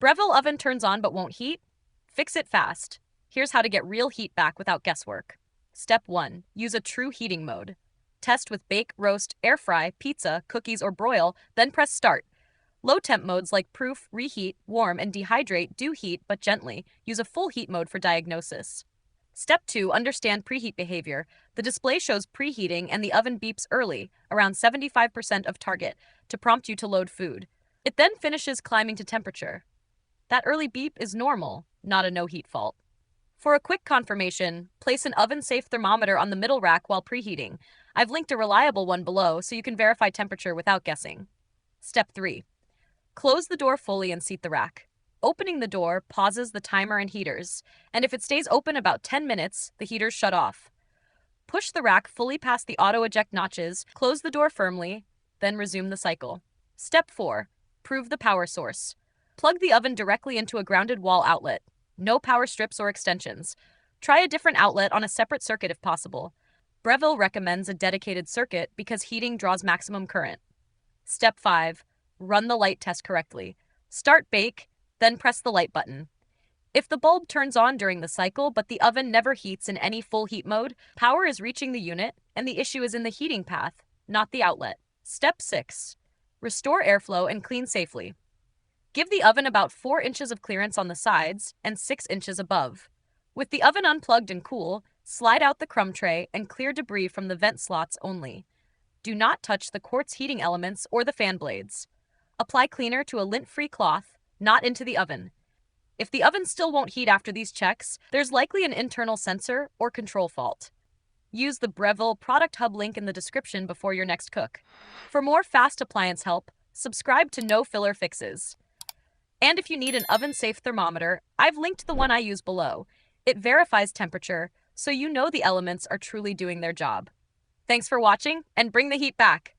Breville oven turns on but won't heat? Fix it fast. Here's how to get real heat back without guesswork. Step 1. Use a true heating mode. Test with bake, roast, air fry, pizza, cookies, or broil, then press start. Low temp modes like proof, reheat, warm, and dehydrate do heat but gently. Use a full heat mode for diagnosis. Step 2. Understand preheat behavior. The display shows preheating and the oven beeps early, around 75% of target, to prompt you to load food. It then finishes climbing to temperature. That early beep is normal, not a no-heat fault. For a quick confirmation, place an oven-safe thermometer on the middle rack while preheating. I've linked a reliable one below so you can verify temperature without guessing. Step 3. Close the door fully and seat the rack. Opening the door pauses the timer and heaters, and if it stays open about 10 minutes, the heaters shut off. Push the rack fully past the auto-eject notches, close the door firmly, then resume the cycle. Step 4. Prove the power source. Plug the oven directly into a grounded wall outlet. No power strips or extensions. Try a different outlet on a separate circuit if possible. Breville recommends a dedicated circuit because heating draws maximum current. Step 5. Run the light test correctly. Start bake, then press the light button. If the bulb turns on during the cycle but the oven never heats in any full heat mode, power is reaching the unit and the issue is in the heating path, not the outlet. Step 6. Restore airflow and clean safely. Give the oven about 4 inches of clearance on the sides and 6 inches above. With the oven unplugged and cool, slide out the crumb tray and clear debris from the vent slots only. Do not touch the quartz heating elements or the fan blades. Apply cleaner to a lint-free cloth, not into the oven. If the oven still won't heat after these checks, there's likely an internal sensor or control fault. Use the Breville Product Hub link in the description before your next cook. For more fast appliance help, subscribe to No Filler Fixes. And if you need an oven-safe thermometer, I've linked the one I use below. It verifies temperature, so you know the elements are truly doing their job. Thanks for watching, and bring the heat back!